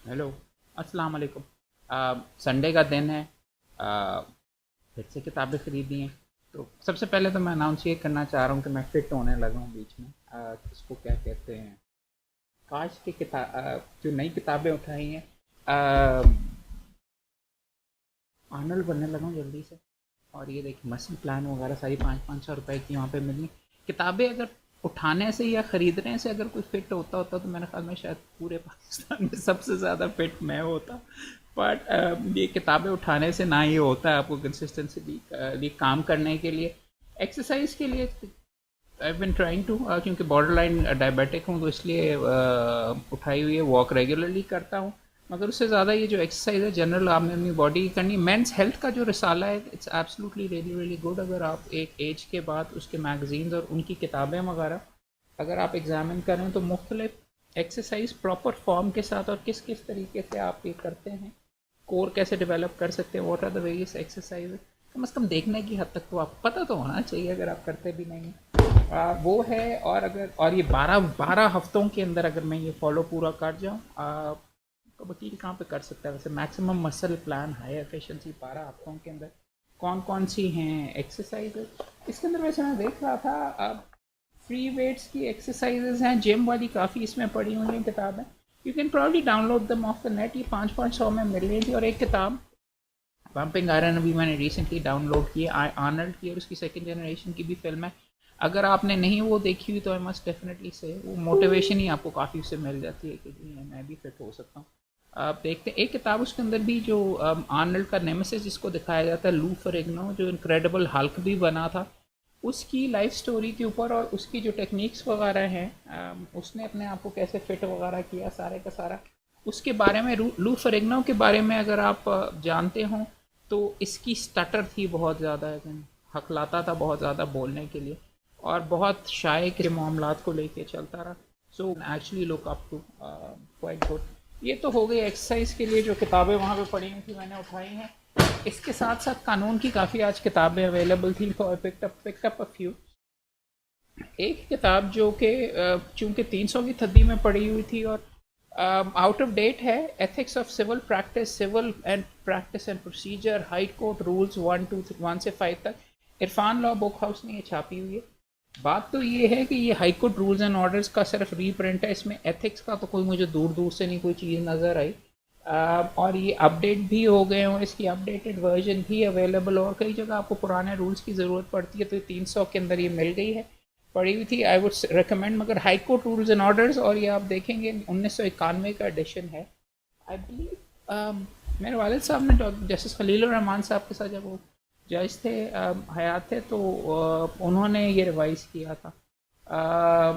Hello. अस्सलाम वालेकुम। Sunday का दिन है। आ, फिर से किताबें खरीदी हैं। तो सबसे पहले तो मैं अनाउंस ये करना चाह रहा हूँ कि मैं फिट होने लगा हूँ बीच में। इसको क्या कहते हैं, काश की किताब जो नई किताबें उठाई हैं। आर्नल्ड बनने लगा हूँ जल्दी से। और ये देखिए मसल प्लान वगैरह सारी 500-500 रुपए की वहाँ पे मिली किताबें। अगर उठाने से या ख़रीदने से अगर कोई फिट होता होता तो मेरे ख्याल में शायद पूरे पाकिस्तान में सबसे ज़्यादा फिट मैं होता। बट ये किताबें उठाने से ना ही होता है, आपको कंसिस्टेंसी काम करने के लिए, एक्सरसाइज के लिए। आई बिन ट्राइंग टू, क्योंकि बॉर्डर लाइन डायबिटिक हूँ तो इसलिए उठाई हुई है, वॉक रेगुलरली करता हूँ। मगर उससे ज़्यादा ये जो एक्सरसाइज है जनरल आपने अपनी बॉडी की करनी। मेंस हेल्थ का जो रिसाला है it's absolutely really really good. अगर आप एक एज के बाद उसके मैगजीन्स और उनकी किताबें वगैरह अगर आप एग्जामिन करें तो मुख्तलिफ एक्सरसाइज प्रॉपर फॉर्म के साथ और किस किस तरीके से आप ये करते हैं, कोर कैसे डेवलप कर सकते हैं, what are the various exercise, कम से कम देखने की हद तक तो आपको पता तो होना चाहिए अगर आप करते भी नहीं हैं। वो है। और अगर और ये 12 हफ्तों के अंदर अगर मैं ये फॉलो पूरा कर जाऊँ, तो वकील कहाँ पे कर सकता है वैसे। Maximum muscle plan high efficiency 12 हफ्तों के अंदर कौन कौन सी हैं एक्सरसाइज इसके अंदर। वैसे मैं देख रहा था, अब फ्री वेट्स की एक्सरसाइजेज हैं जिम वाली, काफ़ी इसमें पड़ी हुई हैं किताबें। यू कैन प्रॉब्ली डाउनलोड दम ऑफ द नेट। ये 500 में मिल रही थी। और एक किताब पंपिंग आयरन अभी मैंने रिसेंटली डाउनलोड की है, आर्नल्ड की, और उसकी सेकंड जनरेशन की भी फिल्म है। अगर आपने नहीं वो देखी हुई तो आई मस्ट डेफिनेटली से वो मोटिवेशन ही आपको काफ़ी उससे मिल जाती है कि जी मैं भी फिट हो सकता हूँ। आप देखते हैं एक किताब उसके अंदर भी जो आर्नल्ड का नेमेसिस जिसको दिखाया जाता है, लू फेरिग्नो, जो इनक्रेडिबल हल्क भी बना था, उसकी लाइफ स्टोरी के ऊपर और उसकी जो टेक्निक्स वगैरह हैं, उसने अपने आप को कैसे फिट वगैरह किया, सारे का सारा उसके बारे में। लू फेरिग्नो के बारे में अगर आप जानते हो तो इसकी स्टटर थी बहुत ज़्यादा, हकलाता था बहुत ज़्यादा बोलने के लिए, और बहुत शाये के मामलात को लेके चलता रहा। So actually look up to quite good. ये तो हो गई एक्सरसाइज के लिए जो किताबें वहाँ पे पढ़ी हुई थी मैंने उठाई हैं। इसके साथ साथ कानून की काफ़ी आज किताबें अवेलेबल थी, तो आई पिकअप अ फ्यू। एक किताब जो कि चूंकि 300वीं सदी में पढ़ी हुई थी और आउट ऑफ डेट है, ethics of civil practice, civil and practice and procedure, high court rules 1 से 5 तक। इरफान लॉ बुक हाउस ने ये छापी हुई है। बात तो ये है कि ये high court rules and orders का सिर्फ रीप्रिंट है, इसमें एथिक्स का तो कोई मुझे दूर दूर से नहीं कोई चीज़ नज़र आई। और ये अपडेट भी हो गए हों, इसकी अपडेटेड वर्जन भी अवेलेबल हो, और कई जगह आपको पुराने रूल्स की ज़रूरत पड़ती है तो 300 के अंदर ये मिल गई है, पड़ी हुई थी। I would recommend. मगर high court rules and orders, और ये आप देखेंगे 1991 का एडिशन है आई बिलीव। मेरे वालिद साहब ने जस्टिस खलील रहमान साहब के साथ जब वो जज थे, हयात थे, तो उन्होंने ये रिवाइज़ किया था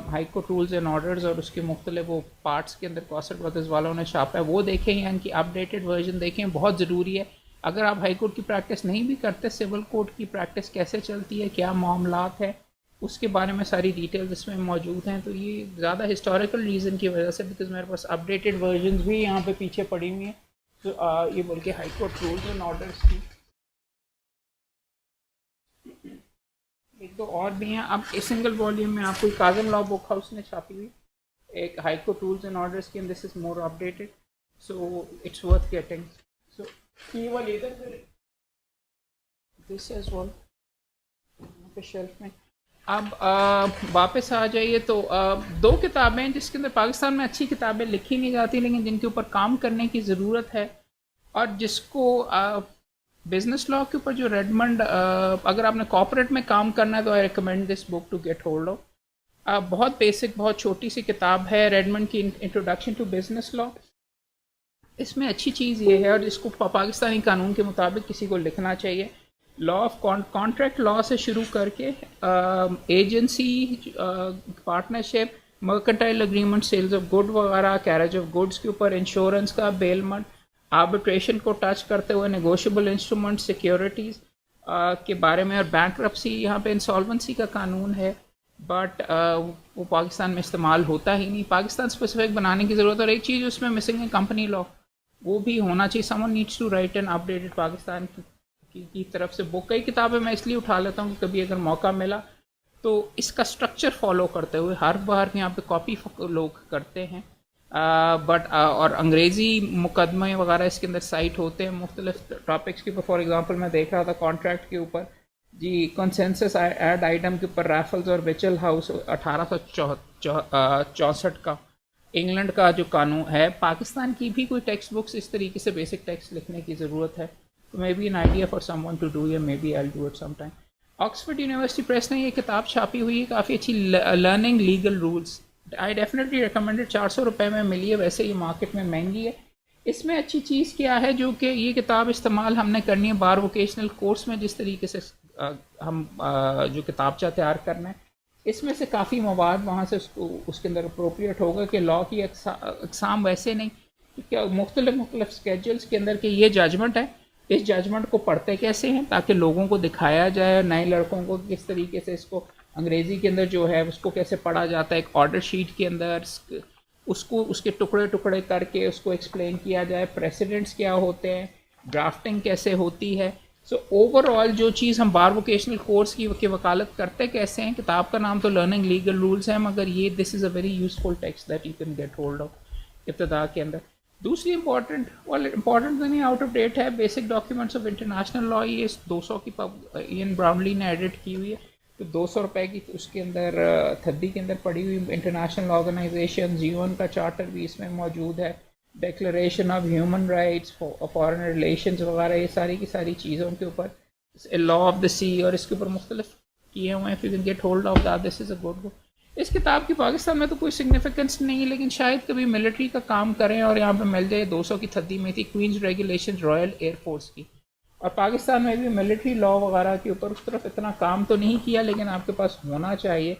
high court rules and orders, और उसके मुख्तलिफ वो पार्ट्स के अंदर कॉसट ब्रदर्स वालों ने छापा है, वो देखें या इनकी अपडेटेड वर्जन देखें, बहुत ज़रूरी है। अगर आप हाई कोर्ट की प्रैक्टिस नहीं भी करते, सिविल कोर्ट की प्रैक्टिस कैसे चलती है, क्या मामलात है, उसके बारे में सारी डिटेल्स इसमें मौजूद हैं। तो ये ज़्यादा हिस्टोरिकल रीज़न की वजह से, बिकॉज मेरे पास अपडेटेड वर्जन भी यहाँ पे पीछे पड़ी हुई हैं, तो ये बल्कि high court rules and orders की एक दो और भी हैं। अब इस सिंगल वॉल्यूम में आपको काजम लॉ बुक हाउस ने छापी हुई एक high court rules and orders की, and this is more updated, so it's worth getting. So केवल इधर दिस एज वेल पे शेल्फ में। अब वापस आ जाइए तो दो किताबें हैं जिसके अंदर पाकिस्तान में अच्छी किताबें लिखी नहीं जाती लेकिन जिनके ऊपर काम करने की ज़रूरत है, और जिसको बिजनेस लॉ के ऊपर जो रेडमंड, अगर आपने कॉर्पोरेट में काम करना है तो I recommend this book to get hold of. बहुत बेसिक, बहुत छोटी सी किताब है, रेडमंड की इंट्रोडक्शन टू बिजनेस लॉ। इसमें अच्छी चीज़ ये है, और इसको पाकिस्तानी कानून के मुताबिक किसी को लिखना चाहिए, लॉ ऑफ कॉन्ट्रैक्ट लॉ से शुरू करके agency, partnership, mercantile agreement, sales of good वगैरह, कैरेज ऑफ गुड्स के ऊपर, इंश्योरेंस का, बेलमेंट, आर्बिट्रेशन को टच करते हुए नेगोशिएबल इंस्ट्रूमेंट, सिक्योरिटीज़ के बारे में, और बैंकरप्सी, यहाँ पे इंसॉल्वेंसी का कानून है, बट वो पाकिस्तान में इस्तेमाल होता ही नहीं। पाकिस्तान स्पेसिफिक बनाने की ज़रूरत है। और एक चीज़ उसमें मिसिंग है, कंपनी लॉ, वो भी होना चाहिए। Someone needs to write an updated Pakistan की तरफ से बुक। कई किताबें मैं इसलिए उठा लेता हूँ कि कभी अगर मौका मिला तो इसका स्ट्रक्चर फॉलो करते हुए, हर बार यहाँ पे कॉपी लोग करते हैं, बट और अंग्रेज़ी मुकदमे वगैरह इसके अंदर साइट होते हैं मुख्तलिफ टॉपिक्स के ऊपर। फॉर एग्जांपल मैं देख रहा था कॉन्ट्रैक्ट के ऊपर जी, कंसेंसस ऐड आइटम के ऊपर राफल्स और विचल हाउस 1864 का इंग्लैंड का जो कानून है। पाकिस्तान की भी कोई टेक्स्ट बुक्स इस तरीके से बेसिक टेक्स्ट लिखने की ज़रूरत है, तो maybe an idea for someone to do, या maybe I do it some time. Oxford University Press ने ये किताब छापी हुई है, काफ़ी अच्छी, learning legal rules. I definitely recommended, 400 रुपये में मिली है, वैसे ये मार्केट में महंगी है। इसमें अच्छी चीज़ क्या है, जो कि ये किताब इस्तेमाल हमने करनी है बार वोकेशनल कोर्स में, जिस तरीके से हम जो किताबचा तैयार करना है, इसमें से काफ़ी मवाद वहाँ से उसके अंदर अप्रोप्रिएट होगा कि लॉ की अकसाम वैसे नहीं, क्या मुख्तलिफ स्केजुअल्स के अंदर कि ये जजमेंट है, इस जजमेंट को पढ़ते कैसे हैं, ताकि लोगों को दिखाया जाए, नए लड़कों को किस तरीके से इसको अंग्रेज़ी के अंदर जो है उसको कैसे पढ़ा जाता है, एक ऑर्डर शीट के अंदर उसको उसके टुकड़े टुकड़े करके उसको एक्सप्लेन किया जाए, प्रेसिडेंट्स क्या होते हैं, ड्राफ्टिंग कैसे होती है। सो ओवरऑल जो चीज़ हम बार वोकेशनल कोर्स की वकालत करते कैसे हैं, किताब का नाम तो लर्निंग लीगल रूल्स है, मगर ये this is a very useful text that you can get hold of इब्तदा के अंदर। दूसरी इंपॉर्टेंट तो नहीं, आउट ऑफ डेट है, basic documents of international law, ये 200 की इयन ब्राउनली ने एडिट की हुई है, तो 200 रुपये की उसके अंदर थद्दी के अंदर पड़ी हुई इंटरनेशनल ऑर्गेनाइजेशन, यूएन का चार्टर भी इसमें मौजूद है, declaration of human rights, foreign relations वगैरह, ये सारी की सारी चीज़ों के ऊपर, लॉ ऑफ द सी, और इसके ऊपर मुख्तलिफ किए हुए हैं। If you can get hold of that, this is a good book. इस किताब की पाकिस्तान में तो कोई सिग्निफिकेंस नहीं है, लेकिन शायद कभी मिलिट्री का काम करें और यहाँ पे मिल जाए। 200 की थद्दी में थी, क्वींस रेगुलेशन रॉयल एयरफोर्स की, और पाकिस्तान में भी मिलिट्री लॉ वगैरह के ऊपर उस तरफ इतना काम तो नहीं किया, लेकिन आपके पास होना चाहिए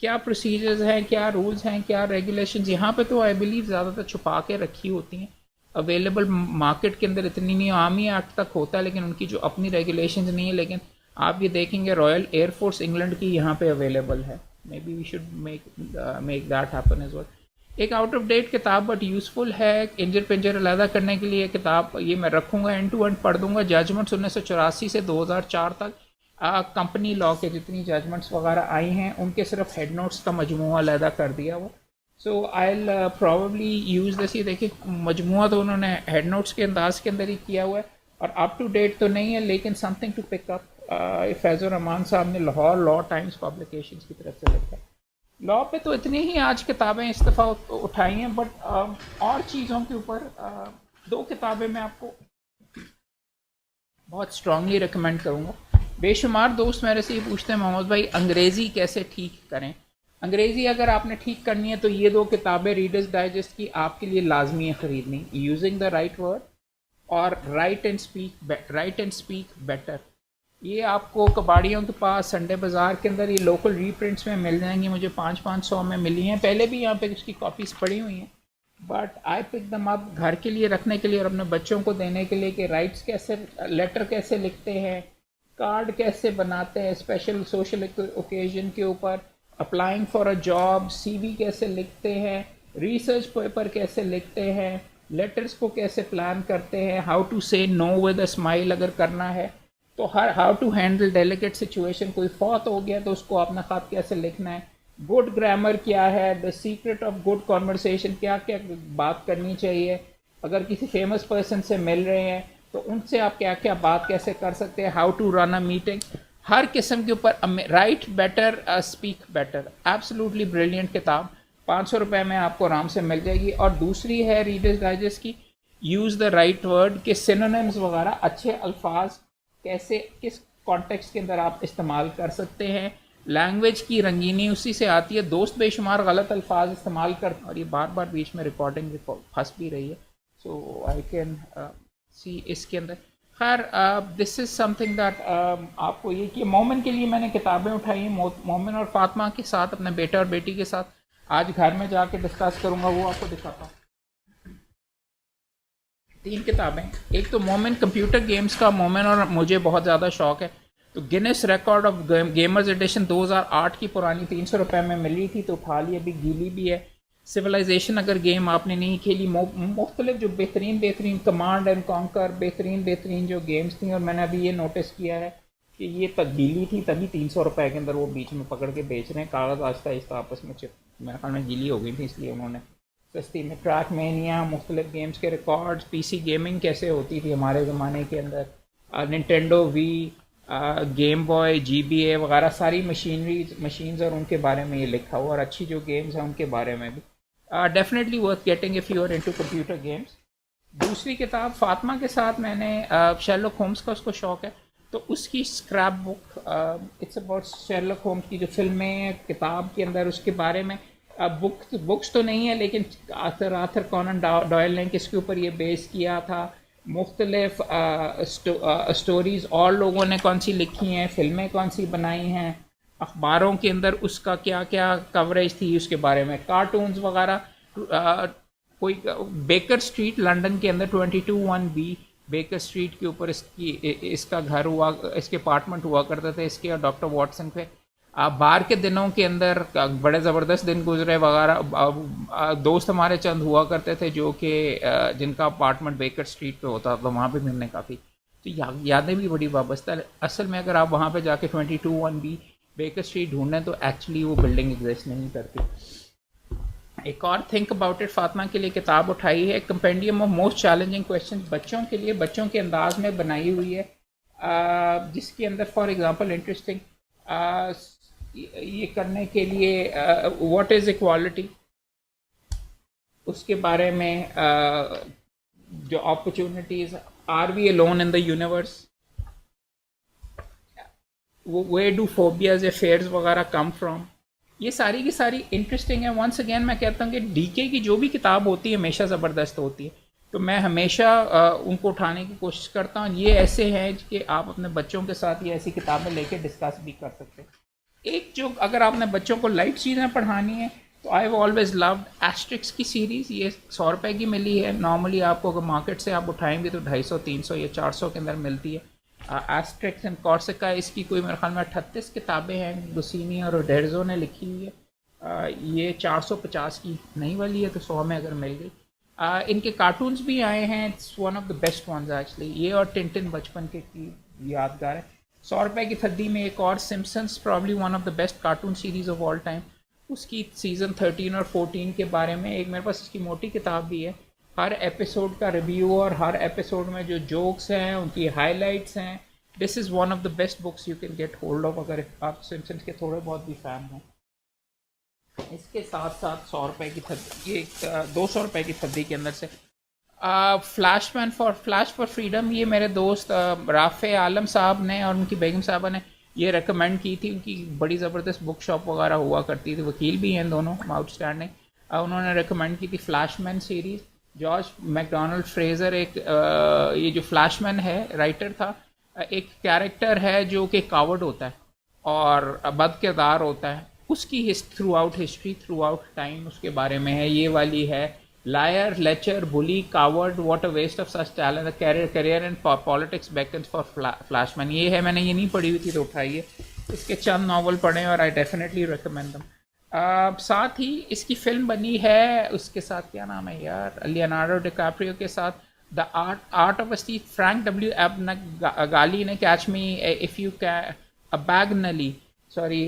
क्या प्रोसीजर्स हैं, क्या रूल्स हैं, क्या रेगुलेशंस। यहाँ पे तो आई बिलीव ज़्यादातर छुपा के रखी होती हैं, अवेलेबल मार्केट के अंदर इतनी नहीं, आर्मी एक्ट तक होता है, लेकिन उनकी जो अपनी रेगुलेशंस नहीं है। लेकिन आप ये देखेंगे रॉयल एयरफोर्स इंग्लैंड की यहाँ पे अवेलेबल है, may be we should make that happen as well. एक आउट ऑफ डेट किताब बट यूज़फुल है, इंजर पिंजर अलहदा करने के लिए किताब, ये मैं रखूँगा, एंड टू एंड पढ़ दूँगा। जजमेंट्स 1984 से 2004 तक कंपनी लॉ के जितनी जजमेंट्स वगैरह आई हैं, उनके सिर्फ हेड नोट्स का मजमूआ अलहदा कर दिया वो। So I will probably use this. ये देखिए मजमूआ तो उन्होंने हेड नोट्स के अंदाज के अंदर ही किया हुआ है, और अप टू डेट तो नहीं है, लेकिन something to pick up. Faizur Rahman साहब ने लाहौर लॉ टाइम्स पब्लिकेशन की तरफ से लिखा है। लॉ पे तो इतनी ही आज किताबें इस दफ़ा उठाई हैं, बट और चीज़ों के ऊपर 2 किताबें मैं आपको बहुत स्ट्रांगली रिकमेंड करूँगा। बेशुमार दोस्त मेरे से ये पूछते हैं, मोहम्मद भाई अंग्रेज़ी कैसे ठीक करें। अंग्रेज़ी अगर आपने ठीक करनी है तो ये 2 किताबें रीडर्स डाइजेस्ट की आपके लिए लाजमी है ख़रीदनी, यूजिंग द राइट वर्ड और राइट एंड स्पीक बेटर। ये आपको कबाड़ियों के पास संडे बाज़ार के अंदर ये लोकल रीप्रिंट्स में मिल जाएंगी, मुझे 500-500 में मिली हैं, पहले भी यहाँ पे इसकी कॉपीज़ पड़ी हुई हैं, but I pick them up घर के लिए रखने के लिए और अपने बच्चों को देने के लिए कि राइट्स कैसे, लेटर कैसे लिखते हैं, कार्ड कैसे बनाते हैं स्पेशल सोशल ओकेजन के ऊपर, applying for a job, CV कैसे लिखते हैं, रिसर्च पेपर कैसे लिखते हैं, लेटर्स को कैसे प्लान करते हैं, how to say no with a smile अगर करना है तो, how to handle delicate situation, कोई फौत हो गया तो उसको अपना ख़त कैसे लिखना है, गुड ग्रामर क्या है, the secret of good conversation, क्या क्या बात करनी चाहिए, अगर किसी फेमस पर्सन से मिल रहे हैं तो उनसे आप क्या क्या बात कैसे कर सकते हैं, how to run a meeting, हर किस्म के ऊपर। Write better speak better, absolutely brilliant किताब, 500 रुपये में आपको आराम से मिल जाएगी। और दूसरी है रीडर्स डाइजेस्ट की यूज़ द राइट वर्ड, के सिनोनिम्स वगैरह, अच्छे अल्फाज कैसे किस कॉन्टेक्स्ट के अंदर आप इस्तेमाल कर सकते हैं, लैंग्वेज की रंगीनी उसी से आती है। दोस्त बेशुमार गलत अल्फाज इस्तेमाल कर, और ये बार बार बीच में रिकॉर्डिंग फंस भी रही है, सो आई कैन सी इसके अंदर। खैर दिस इज़ समथिंग दैट आपको ये कि मोमिन के लिए मैंने किताबें उठाई, मोमिन और फातिमा के साथ, अपने बेटे और बेटी के साथ आज घर में जाके डिस्कस करूँगा, वो आपको दिखाता हूँ। 3 किताबें, एक तो मोमिन कंप्यूटर गेम्स का, मोमिन और मुझे बहुत ज़्यादा शौक़ है, तो Guinness record of gamers edition 2008 की पुरानी 300 रुपये में मिली थी, तो उठा ली, अभी गीली भी है। सिविलाइजेशन अगर गेम आपने नहीं खेली, मुख्तलिफ जो बेहतरीन कमांड एंड कॉन्कर, बेहतरीन जो गेम्स थी, और मैंने अभी ये नोटिस किया है कि ये गीली थी, तभी 300 रुपये के अंदर वो बीच में पकड़ के बेच रहे हैं, कागज़ आहिस्ता आहिस्ता आपस में चिप, मेरे ख्याल में गीली हो गई थी इसलिए उन्होंने कश्ती में ट्रैक मैनिया, मुख्तलिफ गेम्स के रिकॉर्ड्स, पीसी गेमिंग कैसे होती थी हमारे ज़माने के अंदर, Nintendo Wii, Game Boy, GBA वगैरह सारी मशीन्स और उनके बारे में ये लिखा हुआ, और अच्छी जो गेम्स हैं उनके बारे में भी definitely worth getting if you are into computer games. दूसरी किताब फातिमा के साथ मैंने शेरलॉक होम्स का उसको शौक़ है, तो उसकी scrapbook, it's about Sherlock Holmes की जो फिल्में किताब के अंदर उसके बारे में, बुक्स तो नहीं है लेकिन आर्थर कॉनन डॉयल ने किसके ऊपर ये बेस किया था, मुख्तलिफ स्टोरीज़ और लोगों ने कौन सी लिखी हैं, फिल्में कौन सी बनाई हैं, अखबारों के अंदर उसका क्या क्या कवरेज थी उसके बारे में, कार्टून्स वगैरह। कोई बेकर स्ट्रीट लंदन के अंदर 22(1)B बेकर स्ट्रीट के ऊपर इसका घर हुआ, इसके अपार्टमेंट हुआ करते थे इसके और डॉक्टर वॉटसन पे। बाहर के दिनों के अंदर बड़े ज़बरदस्त दिन गुजरे वगैरह, दोस्त हमारे चंद हुआ करते थे जो कि जिनका अपार्टमेंट बेकर स्ट्रीट पे होता था, वहाँ पे भी हमने काफ़ी तो यादें भी बड़ी वाबस्ता है। असल में अगर आप वहाँ पे जाके 22(1)B बेकर स्ट्रीट ढूंढें तो एक्चुअली वो बिल्डिंग एग्जिस्ट नहीं करती। एक और थिंक अबाउट इट फातिमा के लिए किताब उठाई है, compendium of most challenging question, बच्चों के लिए, बच्चों के अंदाज में बनाई हुई है, जिसके अंदर फॉर एग्जांपल इंटरेस्टिंग ये करने के लिए व्हाट इज़ इक्वालिटी, उसके बारे में जो opportunities, are we alone in the universe, where do phobias या फेयर्स वगैरह कम फ्रॉम, ये सारी की सारी इंटरेस्टिंग है। वंस अगेन मैं कहता हूँ कि डीके की जो भी किताब होती है हमेशा ज़बरदस्त होती है, तो मैं हमेशा उनको उठाने की कोशिश करता हूँ। ये ऐसे हैं कि आप अपने बच्चों के साथ ये ऐसी किताबें लेके डिस्कस भी कर सकते हैं। एक जो अगर आपने बच्चों को लाइट चीज़ें पढ़ानी है तो I have always loved Asterix की सीरीज़, ये 100 रुपये की मिली है। नॉर्मली आपको अगर मार्केट से आप उठाएंगे तो 250, 300 या 400 के अंदर मिलती है। एस्ट्रिक्स एंड कॉर्सिका, इसकी कोई मेरे ख्याल में 38 किताबें हैं, गुसीनी और डेर्जो ने लिखी हुई है। ये 450 की नई वाली है तो 100 में अगर मिल गई। इनके कार्टून्स भी आए हैं, it's one of the best ones actually, ये और टिंटिन बचपन के की यादगार है। 100 रुपये की थद्दी में एक और Simpsons, probably one of the best cartoon series of all time, उसकी सीज़न 13 और 14 के बारे में एक मेरे पास इसकी मोटी किताब भी है, हर एपिसोड का रिव्यू और हर एपिसोड में जो जोक्स हैं उनकी हाइलाइट्स हैं। This is one of the best books you can get hold of अगर आप सिम्पसन्स के थोड़े बहुत भी फ़ैन हैं। इसके साथ साथ 100 रुपये की थद्दी, ये 200 रुपये की थद्दी के अंदर से फ्लैश फॉर फ्रीडम, ये मेरे दोस्त राफ़े आलम साहब ने और उनकी बेगम साहबा ने ये रेकमेंड की थी। उनकी बड़ी ज़बरदस्त बुक शॉप वगैरह हुआ करती थी, वकील भी हैं दोनों, आउटस्टैंडिंग। उन्होंने रेकमेंड की थी फ्लैशमैन सीरीज़। जॉर्ज मैकडोनल्ड फ्रेज़र एक ये जो फ्लैशमैन है राइटर था, एक कैरेक्टर है जो कि कावर्ड होता है और बद किरदार होता है, उसकी throughout history, throughout time उसके बारे में है। ये वाली है liar, lecher, bully, coward, what a waste of such talent, career and politics beckons for Flashman. ये है, मैंने ये नहीं पढ़ी हुई थी तो उठाइए, इसके चंद नावल पढ़े और आई डेफिनेटली रिकमेंड दम। साथ ही इसकी फिल्म बनी है, उसके साथ क्या नाम है यार, लियोनार्डो डिकैप्रियो के साथ, the art of a steal, Frank W गाली ने catch me if you can, Abagnale, sorry,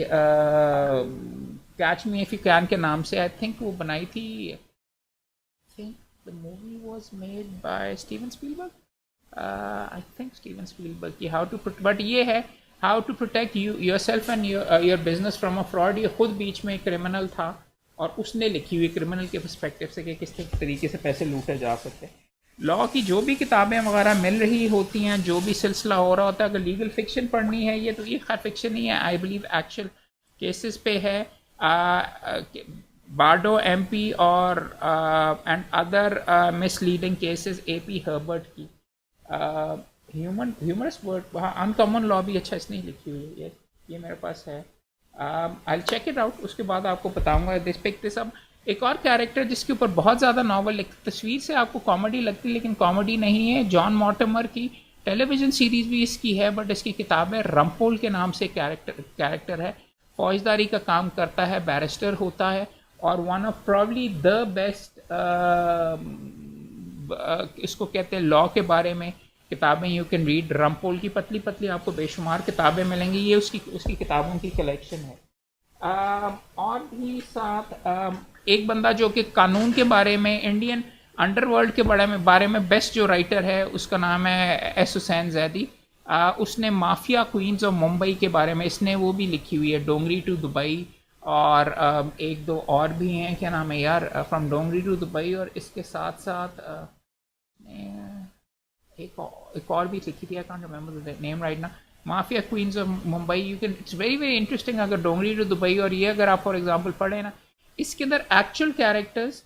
catch me if you can के नाम से आई थिंक वो बनाई थी। The movie was made by Steven Spielberg. I think Steven Spielberg की how to but ये है how to protect yourself and your business from a fraud। ये खुद बीच में क्रिमिनल था और उसने लिखी हुई क्रिमिनल के पर्सपेक्टिव से कि किस तरीके से पैसे लूटे जा सकते हैं। लॉ की जो भी किताबें वगैरह मिल रही होती हैं, जो भी सिलसिला हो रहा होता है, अगर लीगल फिक्शन पढ़नी है ये तो ये खैर फिक्शन नहीं है, आई बिलीव एक्चुअल केसेस पे है। बार्डो एमपी और and other misleading cases, AP Herbert की ह्यूमरस वर्ड, हाँ, अनकॉमन लॉ भी अच्छा इसने लिखी हुई है, ये मेरे पास है, आई चेक इट आउट, उसके बाद आपको बताऊंगा। दिस पिक दिस अब एक और कैरेक्टर जिसके ऊपर बहुत ज़्यादा नावल लिखते, तस्वीर से आपको कॉमेडी लगती है लेकिन कॉमेडी नहीं है, जॉन मॉर्टिमर की टेलीविज़न सीरीज़ भी इसकी है, बट इसकी किताब है, रम्पोल के नाम से कैरेक्टर है, फौजदारी का काम करता है, बैरिस्टर होता है और one of probably the best, इसको कहते हैं लॉ के बारे में किताबें यू कैन रीड। रम्पोल की पतली पतली आपको बेशुमार किताबें मिलेंगी, ये उसकी किताबों की कलेक्शन है। और भी साथ एक बंदा जो कि कानून के बारे में, इंडियन अंडरवर्ल्ड के बारे में बेस्ट जो राइटर है उसका नाम है एस हुसैन जैदी। उसने माफिया क्वींस ऑफ मुंबई के बारे में इसने वो भी लिखी हुई है, डोंगरी टू दुबई। और एक दो और भी हैं, क्या नाम है यार, फ्रॉम डोंगरी टू दुबई। और इसके साथ साथ एक और भी लिखी थी, I can't remember the name right ना, mafia queens of Mumbai. You can, it's very very interesting अगर डोंगरी टू दुबई। और ये अगर आप फॉर एग्जांपल पढ़े ना, इसके अंदर एक्चुअल कैरेक्टर्स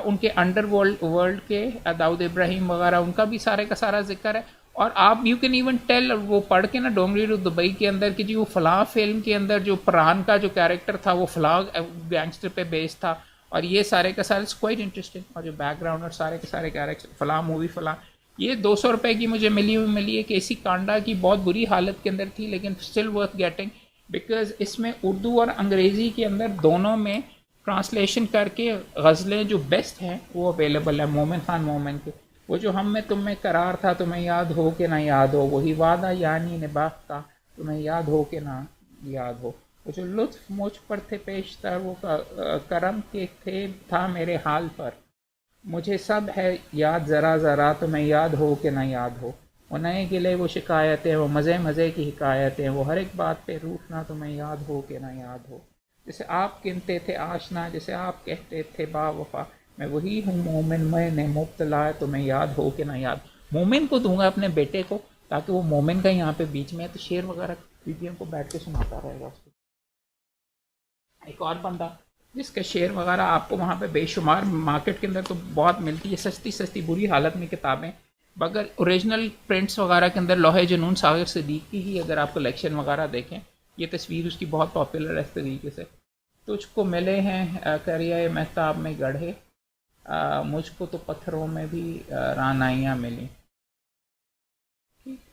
उनके अंडर वर्ल्ड के, दाऊद इब्राहिम वगैरह, उनका भी सारे का सारा जिक्र है। और आप यू कैन इवन टेल वो पढ़ के ना डोंगरी टू दुबई के अंदर कि जी वो फलां फिल्म के अंदर जो परान का जो कैरेक्टर था वो फलां गैंगस्टर पे बेस्ड था। और ये सारे का सारे क्वाइट इंटरेस्टिंग, और जो बैकग्राउंड और सारे के सारे कैरेक्टर फलां मूवी फलां। ये 200 रुपये की मुझे मिली है, केसी कांडा की, बहुत बुरी हालत के अंदर थी लेकिन स्टिल वर्थ गेटिंग, बिकॉज इसमें उर्दू और अंग्रेज़ी के अंदर दोनों में ट्रांसलेशन करके गज़लें जो बेस्ट हैं वो अवेलेबल है। मोमिन खान मोमिन के वो जो हम में तुम में करार था, तुम्हें याद हो कि ना याद हो, वही वादा यानी निभाह का, तुम्हें याद हो कि ना याद हो, वो जो लुत्फ मुझ पर थे पेशतर, वो करम के थे था मेरे हाल पर, मुझे सब है याद ज़रा ज़रा, तुम्हें याद हो कि ना याद हो, वो नए गिले वो शिकायतें, वो मज़े मज़े की हिकायतें, वो हर एक बात पे रूठना, तुम्हें याद हो कि ना याद हो, जैसे आप गिनते थे आशना, जैसे आप कहते थे बावफा, मैं वही हूँ मोमिन, मैंने मुब्तला है, तुम्हें याद हो कि ना याद। मोमिन को दूंगा अपने बेटे को, ताकि वो मोमिन का यहाँ पे बीच में है तो शेर वगैरह बीबियों को बैठ के सुनाता रहेगा उसको। एक और बंदा जिसके शेर वगैरह आपको वहाँ पे बेशुमार मार्केट के अंदर तो बहुत मिलती है, सस्ती सस्ती बुरी हालत में किताबें, मगर ओरिजिनल प्रिंट्स वगैरह के अंदर लोहे जुनून सागर सिद्दीकी की अगर आप कलेक्शन वगैरह देखें, ये तस्वीर उसकी बहुत पॉपुलर है इस तरीके से। तुझको मिले हैं करिए महताब में गढ़े, मुझको तो पत्थरों में भी रानाइयाँ मिली।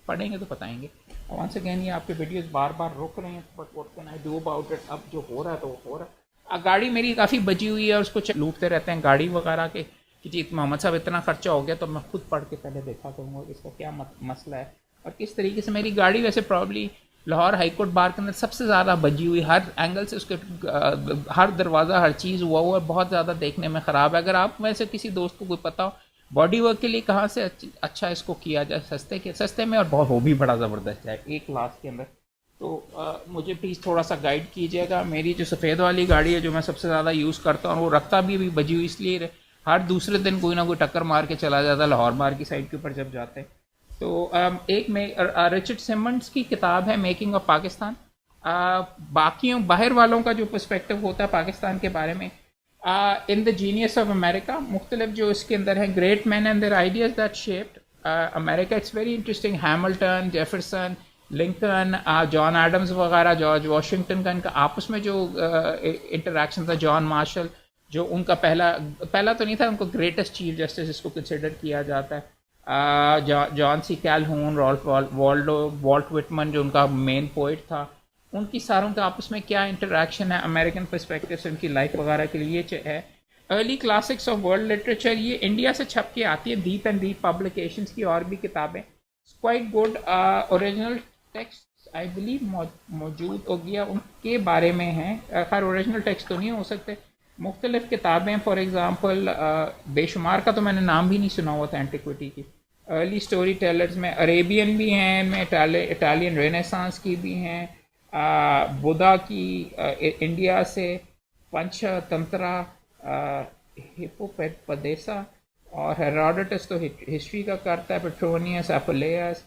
पढ़ेंगे तो बताएंगे। वंस अगेन ये आपके वीडियोस बार बार रुक रहे हैं, but what can I do about it. अब जो हो रहा है तो वो हो रहा है। गाड़ी मेरी काफ़ी बची हुई है और उसको लूटते रहते हैं गाड़ी वगैरह के कि जी मोहम्मद साहब इतना खर्चा हो गया, तो मैं खुद पढ़ के पहले देखा करूँगा इसका क्या मसला है और किस तरीके से मेरी गाड़ी वैसे प्रॉब्ली लाहौर हाईकोर्ट बार के अंदर सबसे ज़्यादा बजी हुई, हर एंगल से उसके हर दरवाज़ा हर चीज़ हुआ बहुत ज़्यादा देखने में ख़राब है। अगर आप वैसे किसी दोस्त को कोई पता हो बॉडी वर्क के लिए कहाँ से अच्छा इसको किया जाए सस्ते में, और बहुत वो भी बड़ा ज़बरदस्त है 1 लाख के अंदर, तो मुझे प्लीज़ थोड़ा सा गाइड कीजिएगा। मेरी जो सफ़ेद वाली गाड़ी है जो मैं सबसे ज़्यादा यूज़ करता हूँ, वो रखता भी अभी बजी हुई इसलिए हर दूसरे दिन कोई ना कोई टक्कर मार के चला जाता है लाहौर मार की साइड के ऊपर जब जाते हैं। तो एक में रिचर्ड सिमंड्स की किताब है मेकिंग ऑफ पाकिस्तान। बाकियों बाहर वालों का जो पर्सपेक्टिव होता है पाकिस्तान के बारे में, in the genius of America, मुख्तलिफ जो इसके अंदर है great man and their ideas that shaped America, it's very interesting. Hamilton, Jefferson, Lincoln, John Adams वगैरह, जॉर्ज वाशिंगटन का इनका आपस में जो इंटरेक्शन था, जॉन मार्शल जो उनका पहला तो नहीं था, उनको ग्रेटेस्ट चीफ जस्टिस इसको कंसिडर किया जाता है, John C Calhoun, Ralph Waldo, Walt Whitman जो उनका मेन पोइट था, उनकी सारों का आपस में क्या इंटरेक्शन है अमेरिकन पर्सपेक्टिव से उनकी लाइफ वगैरह के लिए है। Early classics of world literature, ये इंडिया से छप के आती है दीप एंड दीप पब्लिकेशंस की और भी किताबें, quite good. Original text I believe मौजूद हो गया उनके बारे में है, खैर ओरिजिनल टेक्स्ट तो नहीं हो सकते, मुख्तलिफ किताबें, फॉर एग्ज़ाम्पल बेशुमार का तो मैंने नाम भी नहीं सुना हुआ था एंटिक्विटी की। अर्ली स्टोरी टेलर्स में अरेबियन भी हैं, में इटालियन रेनेसांस की भी हैं, बुधा की इंडिया से, पंचतंत्रा, हिप्पोपेडेसा, और हेरोडोटस तो हिस्ट्री का करता है, पेट्रोनियस, एपोलेस,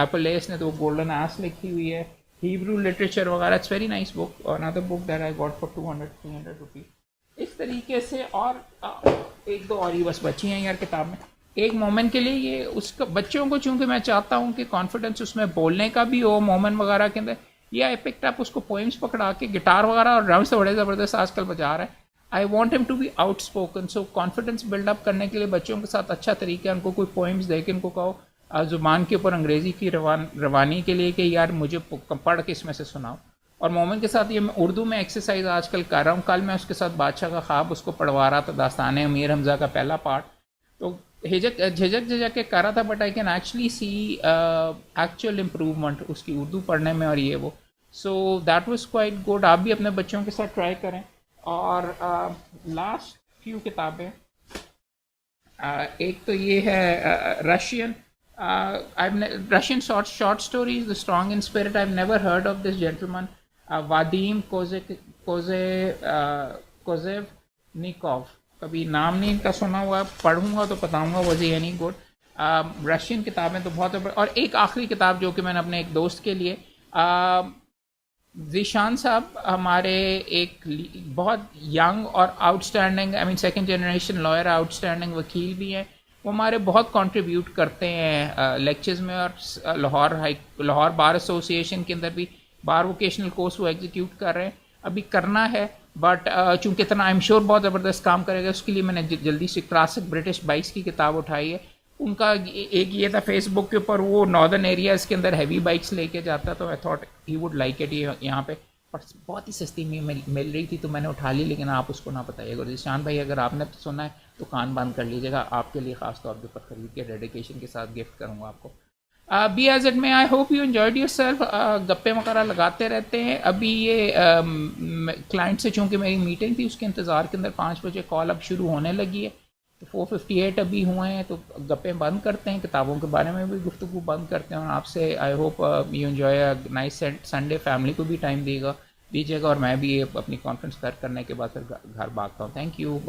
एपोलेस ने तो गोल्डन आस लिखी हुई है, हिब्रू लिटरेचर वगैरह। It's very nice book, another book that I got for 200-300 rupees. इस तरीके से और एक दो और ही बस बची हैं यार किताब में। एक मोमेंट के लिए ये उसका बच्चों को, चूंकि मैं चाहता हूँ कि कॉन्फिडेंस उसमें बोलने का भी हो मोमेंट वगैरह के अंदर, ये आई पिक्ड अप उसको पोइम्स पकड़ा के, गिटार वगैरह और ड्रम्स तो बड़े ज़बरदस्त आजकल बजा रहा है। I want him to be outspoken, so confidence build up करने के लिए बच्चों के साथ अच्छा तरीका है उनको कोई पोइम्स दे के उनको कहो ज़ुबान के ऊपर अंग्रेज़ी की रवानी के लिए कि यार मुझे पढ़ के इसमें से सुनाओ। और मोमिन के साथ ये मैं उर्दू में एक्सरसाइज आजकल कर रहा हूँ। कल मैं उसके साथ बादशाह का ख्वाब उसको पढ़वा रहा था, दास्तान अमीर हमज़ा का पहला पार्ट, तो झिझक के कर रहा था, but I can actually see actual improvement उसकी उर्दू पढ़ने में और ये वो। So that was quite good. आप भी अपने बच्चों के साथ ट्राई करें। और लास्ट फ्यू किताबें, एक तो ये है Russian, Russian short stories, the strong in spirit. I never heard of this gentleman, Vadim Kozhevnikov. कभी नाम नहीं इनका सुना हुआ, पढ़ूंगा तो बताऊंगा। Was he any good? Russian किताबें तो बहुत। और एक आखिरी किताब जो कि मैंने अपने एक दोस्त के लिए, जीशान साहब हमारे एक बहुत यंग और outstanding, I mean second generation lawyer, outstanding वकील भी हैं। वो हमारे बहुत कंट्रीब्यूट करते हैं लेक्चर्स में। और लाहौर बार एसोसिएशन के अंदर भी बार वोकेशनल कोर्स वो एग्जीक्यूट कर रहे हैं, अभी करना है। बट चूंकि इतना आई एम श्योर बहुत ज़बरदस्त काम करेगा, उसके लिए मैंने जल्दी से क्लासिक ब्रिटिश बाइक्स की किताब उठाई है। उनका एक ये था फेसबुक के ऊपर, वो नॉर्दर्न एरियाज़ के अंदर हैवी बाइक्स लेके जाता, तो I thought he would like it. ये यहाँ पे पर बहुत ही सस्ती में मिल रही थी, तो मैंने उठा ली। लेकिन आप उसको ना बताइएगा। जीशान भाई, अगर आपने सुना है तो कान बंद कर लीजिएगा, आपके लिए खास तौर पे खरीद के डेडिकेशन के साथ गिफ्ट करूँगा आपको। बी एज इट में, I hope you enjoyed your self. गप्पे वगैरह लगाते रहते हैं। अभी ये क्लाइंट से चूँकि मेरी मीटिंग थी, उसके इंतज़ार के अंदर 5 बजे कॉल अब शुरू होने लगी है, तो 4:58 अभी हुए हैं, तो गप्पे बंद करते हैं, किताबों के बारे में भी गुफ्तगू बंद करते हैं। और आपसे I hope you enjoy a nice Sunday, family को भी टाइम दीजिएगा। और मैं भी अपनी कॉन्फ्रेंस करने के बाद फिर घर भागता हूँ। Thank you.